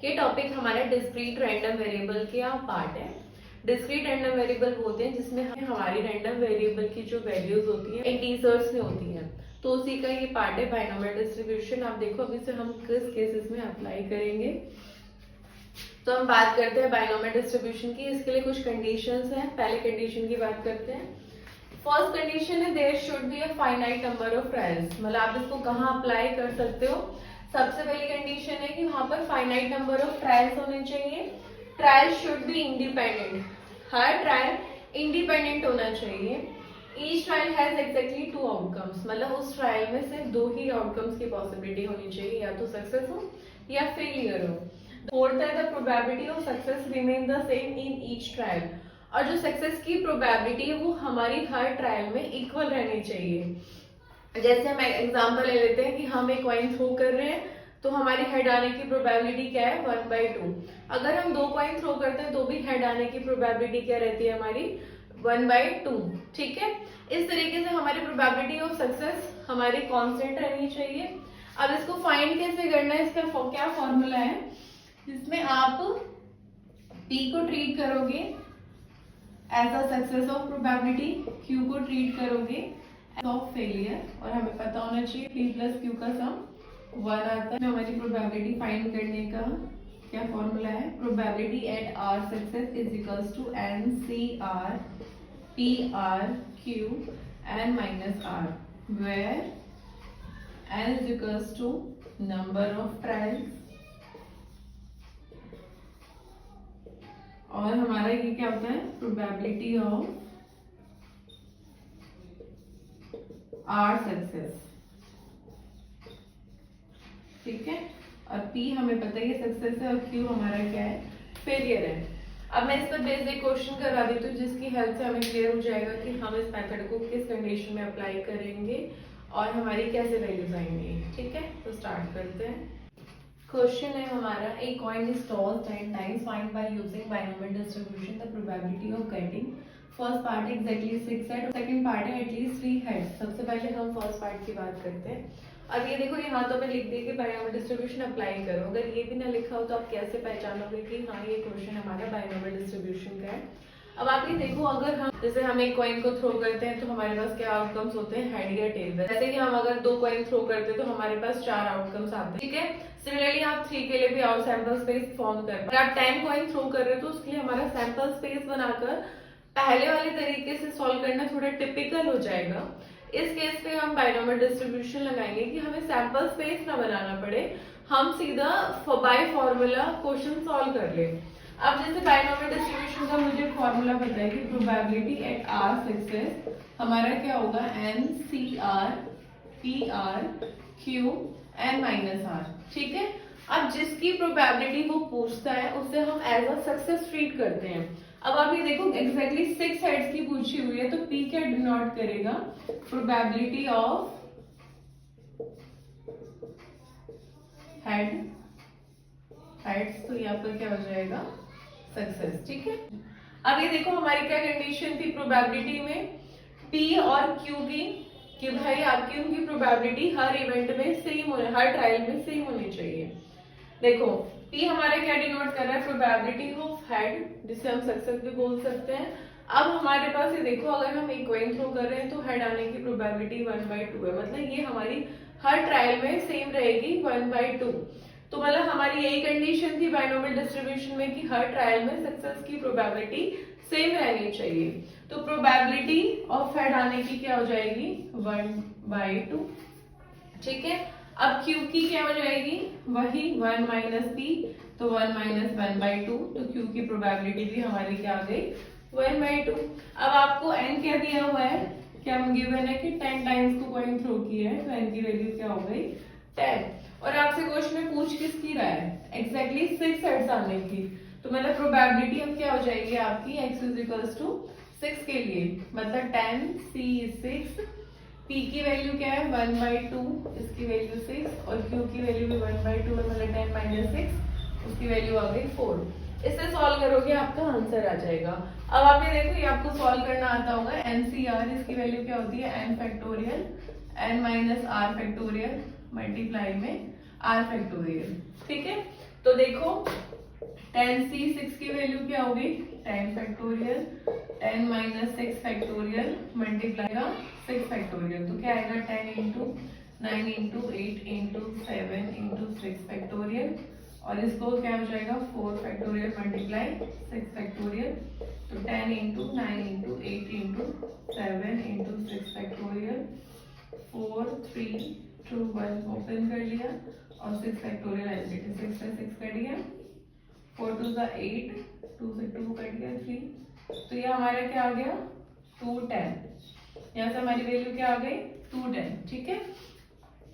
ये टॉपिक हमारा discrete random variable का पार्ट है। डिस्क्रीट रैंडम वेरिएबल होते हैं जिसमें हमारी रैंडम वेरिएबल की जो वैल्यूज होती है इंटीजर्स में होती है, तो उसी का ये पार्ट है बाइनोमियल डिस्ट्रीब्यूशन। आप देखो अभी से हम किस केसेस में अप्लाई करेंगे। तो हम बात करते हैं बाइनोमियल डिस्ट्रीब्यूशन की। इसके लिए कुछ कंडीशंस हैं। पहले कंडीशन की बात करते हैं। फर्स्ट कंडीशन है there should be a finite number of trials. मतलब आप इसको कहाँ अप्लाई कर सकते हो। सबसे पहली कंडीशन है कि वहां पर फाइनाइट नंबर ऑफ ट्रायल्स होने चाहिए। Trial should be independent. Her trial independent होना चाहिए। Each trial has exactly 2 outcomes. मतलब उस ट्रायल में सिर्फ 2 ही आउटकम्स की पॉसिबिलिटी होनी चाहिए, या तो सक्सेस हो या फेलियर हो। फोर्थ है the probability of success remain the same in each trial. और जो सक्सेस की प्रोबेबिलिटी है वो हमारी हर ट्रायल में इक्वल रहनी चाहिए। जैसे हम एग्जांपल ले लेते हैं कि हम एक कॉइन थ्रो कर रहे हैं, तो हमारी हेड आने की प्रोबेबिलिटी क्या है 1/2। अगर हम 2 कॉइन थ्रो करते हैं तो भी हेड आने की प्रोबेबिलिटी क्या रहती है हमारी 1/2। ठीक है, इस तरीके से हमारी प्रोबेबिलिटी ऑफ सक्सेस हमारी कांस्टेंट रहनी चाहिए। अब इसको फाइंड कैसे करना है, इसका क्या फॉर्मूला है जिसमें आप P को ट्रीट करोगे as a success of probability, Q को ट्रीट करोगे एज ऑफ फेलियर, और हमें पता होना चाहिए P प्लस Q का सम 1 आता है। हमारी प्रोबेबिलिटी फाइंड करने का क्या फॉर्मूला है, probability at R success is equals to NCR PR Q N minus R, where N is equals to number of trials और हमारा ये क्या होता है प्रोबेबिलिटी ऑफ आर सक्सेस। ठीक है, और P हमें पता है ये सक्सेस है और Q हमारा क्या है फेलियर है। अब मैं इस पर बेसिक क्वेश्चन करवा देती हूँ जिसकी हेल्प से हमें क्लियर हो जाएगा कि हम इस मेथड को किस कंडीशन में अप्लाई करेंगे और हमारी कैसे वैल्यूज आएंगी। ठीक है, तो स्टार्ट करते हैं। क्वेश्चन है हमारा, a coin is tossed 10 times, find by using binomial distribution the probability of getting first part exactly 6 head, second part है एटलीस्ट 3 हेड। सबसे पहले हम फर्स्ट पार्ट की बात करते हैं। अब ये देखो यहाँ तो मैं लिख दी कि बाइनोमियल डिस्ट्रीब्यूशन अप्लाई करो। अगर ये भी ना लिखा हो तो आप कैसे पहचानोगे कि हाँ ये क्वेश्चन हमारा बाइनोमियल डिस्ट्रीब्यूशन का है। अब आप ये देखो, अगर हम जैसे हम एक कॉइन को थ्रो करते हैं तो हमारे पास क्या आउटकम्स होते हैं हेड या टेल। जैसे कि हम अगर 2 कॉइन थ्रो करते हैं तो हमारे पास 4 आउटकम्स आते हैं। ठीक है, सिमिलरली आप 3 के लिए भी और सैंपल स्पेस फॉर्म कर रहे हैं। अगर आप 10 कॉइन थ्रो कर रहे हो तो उसके लिए हमारा सैंपल स्पेस बनाकर पहले वाले तरीके से सॉल्व करना थोड़ा टिपिकल हो जाएगा। इस केस पे हम बाइनोमियल डिस्ट्रीब्यूशन लगाएंगे कि हमें सैंपल स्पेस ना बनाना पड़े, हम सीधा बाय फॉर्मूला क्वेश्चन सॉल्व कर ले। अब जैसे बाइनोमियल डिस्ट्रीब्यूशन का मुझे फॉर्मूला पता है कि प्रोबेबिलिटी एट आर सक्सेस हमारा क्या होगा NCR PR Q N minus R। ठीक है, अब जिसकी प्रोबेबिलिटी वो पूछता है उसे हम एज अ सक्सेस ट्रीट करते हैं। अब आप ये देखो एग्जैक्टली 6 हेड्स की पूछी हुई है तो P क्या डिनोट करेगा, प्रोबेबिलिटी ऑफ हेड्स, तो यहाँ पर क्या हो जाएगा सक्सेस। ठीक है, अब ये देखो हमारी क्या कंडीशन थी प्रोबेबिलिटी में P और Q की, कि भाई आपकी उनकी प्रोबेबिलिटी हर इवेंट में सेम होने, हर ट्रायल में सेम होनी चाहिए। देखो P हमारा क्या डिनोट कर रहा है, प्रोबेबिलिटी ऑफ हेड, जिसे हम सक्सेस भी बोल सकते हैं। अब हमारे पास ये देखो, अगर हम एक कॉइन थ्रो कर रहे हैं तो हेड आने की प्रोबेबिलिटी 1/2 है। मतलब ये हमारी हर ट्रायल में सेम रहेगी 1/2। तो मतलब हमारी यही कंडीशन थी बाइनोमियल डिस्ट्रीब्यूशन में कि हर ट्रायल में सक्सेस की प्रोबेबिलिटी सेम रहनी चाहिए। तो प्रोबेबिलिटी ऑफ हेड आने की क्या हो जाएगी 1/2। ठीक है, अब Q की क्या हो जाएगी वही 1 माइनस P, तो 1 माइनस 1/2, तो Q की प्रोबेबिलिटी भी हमारी क्या आ गई 1/2। अब आपको N क्या दिया हुआ है, क्या गिवन है कि 10 टाइम्स को कॉइन थ्रो किया है तो N की वैल्यू क्या हो गई 10। और आपसे क्वेश्चन में पूछ किसकी रहा है एग्जैक्टली 6 हेड्स आने की, तो मतलब प्रोबेबिलिटी अब क्या हो जाएगी आपकी x इज इक्वल्स टू 6 के लिए, मतलब 10 C 6, P की वैल्यू क्या है 1/2, इसकी वैल्यू 6 और Q की वैल्यू भी 1/2 है, मतलब 10 माइनस 6, उसकी वैल्यू आ गई 4। इससे सॉल्व करोगे आपका आंसर आ जाएगा। अब आप ये देखो, ये आपको सॉल्व करना आता होगा NCR, इसकी वैल्यू क्या होती है n factorial n minus R factorial multiply में R फैक्टोरियल। ठीक है, तो देखो 10c 6 की वैल्यू क्या होगी 10 फैक्टोरियल 10 माइनस 6 फैक्टोरियल मल्टीप्लाई का 6 फैक्टोरियल, तो क्या आएगा 10 into 9 into 8 into 7 into 6 factorial, और इसको क्या हो जाएगा 4 फैक्टोरियल मल्टीप्लाई 6 फैक्टोरियल, तो 10 into 9 into 8 into 7 into 6 factorial, 4 3 2 1 open कर लिया और 6 फैक्टोरियल एलिमिनेट, 6 से 6 कट गया, 4 2 सा 8, 2 से 2 कट गया 3, तो ये हमारा क्या आ गया 210, यहाँ से हमारी वैल्यू क्या आ गई 210, ठीक है।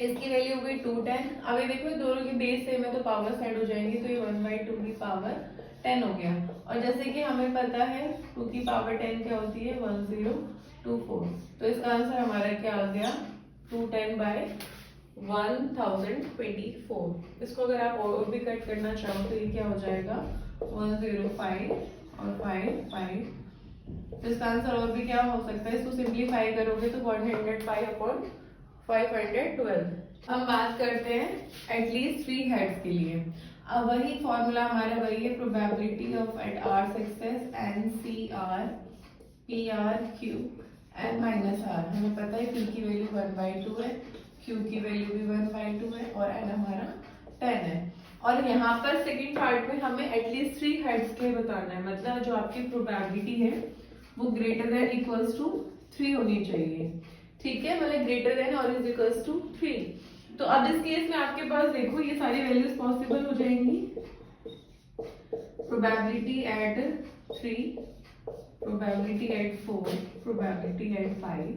इसकी वैल्यू हो गई 210। अब ये देखो दोनों की बेस सेम है तो पावर साइड हो जाएंगी, तो ये 1/2 की पावर 10 हो गया, और जैसे कि हमें पता है 2 की पावर 10 क्या होती है 1024, तो इसका आंसर हमारा क्या आ गया 210/1024। इसको अगर आप और भी कट करना चाहो तो ये क्या हो जाएगा 105 और 5 5, तो इसका आंसर और भी क्या हो सकता है, इसको सिंप्लीफाई करोगे तो 105/512। हम बात करते हैं एटलीस्ट 3 हेड्स के लिए। अब वही फॉर्मूला हमारा वही है, probability of at R success N C R P R Q N minus R. हमें पता है पी की वैल्यू 1/2 है, क्यू की वैल्यू भी 1/2 है और एन हमारा 10 है। और यहाँ पर सेकंड पार्ट में हमें एटलीस्ट 3 हेड्स के बताना है, मतलब जो आपकी प्रोबेबिलिटी है वो ग्रेटर देन इक्वल्स टू 3 होनी चाहिए, ठीक है, मतलब ग्रेटर देन और इज इक्वल्स टू 3। तो अब इस केस में आपके पास देखो ये सारी वैल्यूज पॉसिबल हो जाएंगी, probability at 3, probability at 4, probability at 5,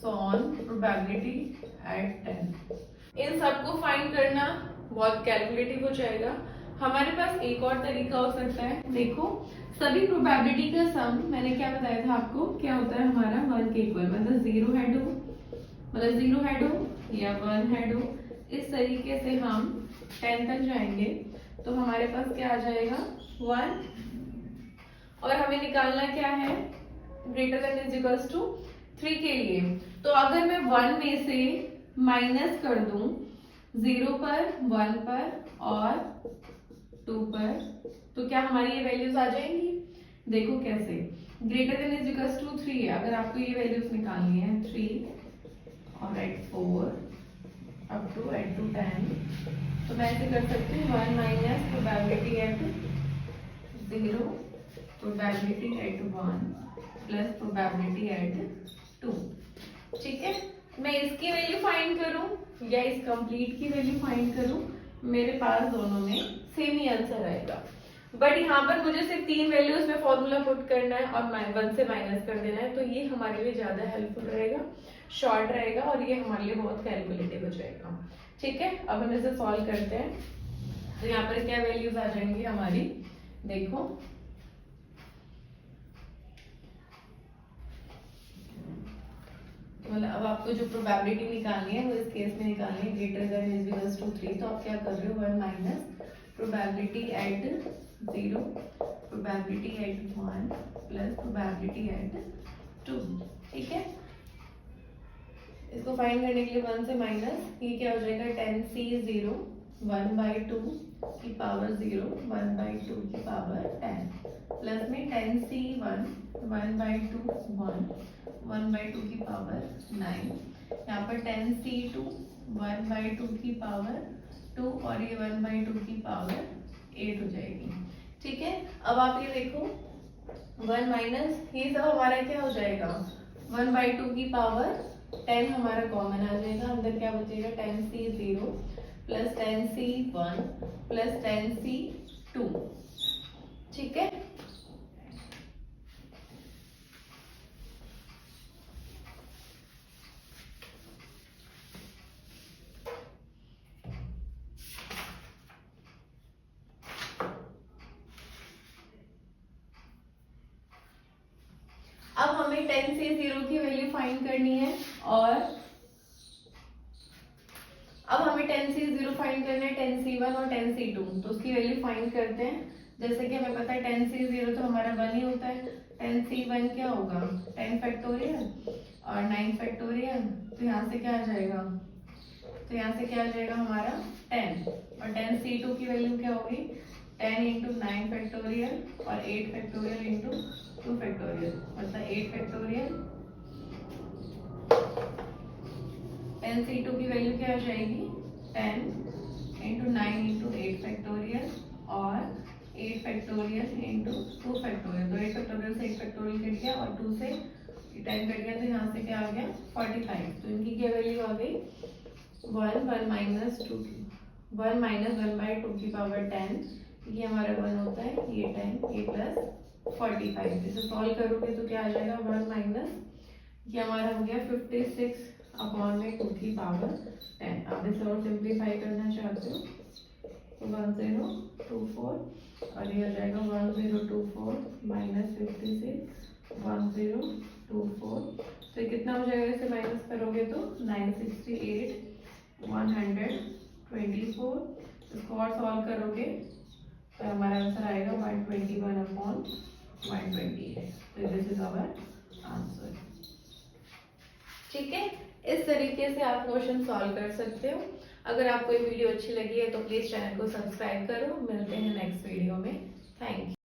so on probability at 10। इन सबको फाइंड करना बहुत कैलकुलेटिव हो जाएगा। हमारे पास एक और तरीका हो सकता है, देखो सभी प्रोबेबिलिटी का सम मैंने क्या बताया था आपको, क्या होता है हमारा 1 के इक्वल, मतलब 0 हेड हो, मतलब 0 हेड हो या 1 हेड हो, इस तरीके से हम 10 तक जाएंगे तो हमारे पास क्या आ जाएगा 1, और हमें निकालना क्या है greater than is equals to 3 के लिए। तो अगर मैं 1 में से माइनस कर दूं 0 पर, 1 पर और 2 पर, तो क्या हमारी ये वैल्यूज आ जाएंगी। देखो कैसे, greater than is equals to 3 है, अगर आपको ये वैल्यूज निकालनी है 3 और एट 4 अप टू 10, तो मैं ऐसे कर सकती हूँ 1 minus probability at 0, probability at 1 plus probability at 2, ठीक है। मैं इसकी वैल्यू फाइंड करूं या इस कंप्लीट की वैल्यू फाइंड करूं, मेरे पास दोनों में सेम ही आंसर आएगा, बट यहाँ पर मुझे सिर्फ 3 वैल्यूज में फॉर्मूला पुट करना है और 1 से माइनस कर देना है, तो ये हमारे लिए ज्यादा हेल्पफुल रहेगा, शॉर्ट रहेगा और ये हमारे लिए बहुत कैलकुलेटिव हो जाएगा, ठीक है। अब हम इसे सॉल्व करते हैं, तो यहाँ पर क्या वैल्यूज आ जाएंगी हमारी, देखो मतलब अब आपको जो प्रोबेबिलिटी निकालनी है वो इस केस में निकालनी है greater than is equals to 3, तो आप क्या कर रहे हो 1 minus probability at 0, probability at 1 plus probability at 2, ठीक है। इसको फाइंड करने के लिए 1 से माइनस, ये क्या हो जाएगा 10c 0 1/2 की पावर 0 1/2 की पावर 10 प्लस में 10c 1 1/2 1 1/2 की पावर 9, यहाँ पर 10c2 1/2 की पावर 2 और ये 1/2 की पावर 8 हो जाएगी, ठीक है। अब आप ये देखो 1 माइनस ये सब हमारा क्या हो जाएगा 1/2 की पावर 10 हमारा कॉमन आ जाएगा, अंदर क्या बचेगा 10c 0 plus 10c 1 plus 10c 2, ठीक है। अब हमें 10 से 0 की वैल्यू फाइंड करनी है, और अब हमें 10 से 0 फाइंड करना है 10c1 और 10c2, तो उसकी वैल्यू फाइंड करते हैं। जैसे कि हमें पता है 10 से 0 तो हमारा 1 ही होता है, 10c1 क्या होगा 10 फैक्टोरियल और 9 फैक्टोरियल, तो यहाँ से क्या आ जाएगा, तो यहाँ से क्या आ जाएगा हमारा 10, और 10 C2 की वैल्यू क्या होगी 10 इंटू 9 फैक्टोरियल और 8 फैक्टोरियल इंटू 2 फैक्टोरियल, मतलब 8 फैक्टोरियल। 10 C2 की वैल्यू क्या आ जाएगी 10 इंटू 9 इंटू 8 फैक्टोरियल और 8 फैक्टोरियल इंटू 2 फैक्टोरियल। तो 8 फैक्टोरियल से 8 फैक्टोरियल कट गया और 2 से 10 कट गया, तो यहाँ से क्या आ गया 45। तो इनकी क्या वैल्यू आ गई 1 माइनस 2 1 माइनस 1/2 की पावर 10, ये हमारा 1 होता है, ये 10 ये प्लस 45। इसे सॉल्व करोगे तो क्या आ जाएगा 1 माइनस, ये हमारा हो गया 56 अपॉन में 2 की पावर 10। आप इसे और सिंप्लीफाई करना चाहते हो तो 1024 और ये हो जाएगा 1024 माइनस 56 1024। तो ये कितना हो जाएगा, इसे माइनस करोगे तो 968 124। इसको और सॉल्व करोगे तो हमारा आंसर आएगा 121 अपॉन 128। तो दिस इज आवर आंसर। ठीक है, इस तरीके से आप क्वेश्चन सॉल्व कर सकते हो। अगर आपको ये वीडियो अच्छी लगी है तो प्लीज चैनल को सब्सक्राइब करो। मिलते हैं नेक्स्ट वीडियो में। Thank you.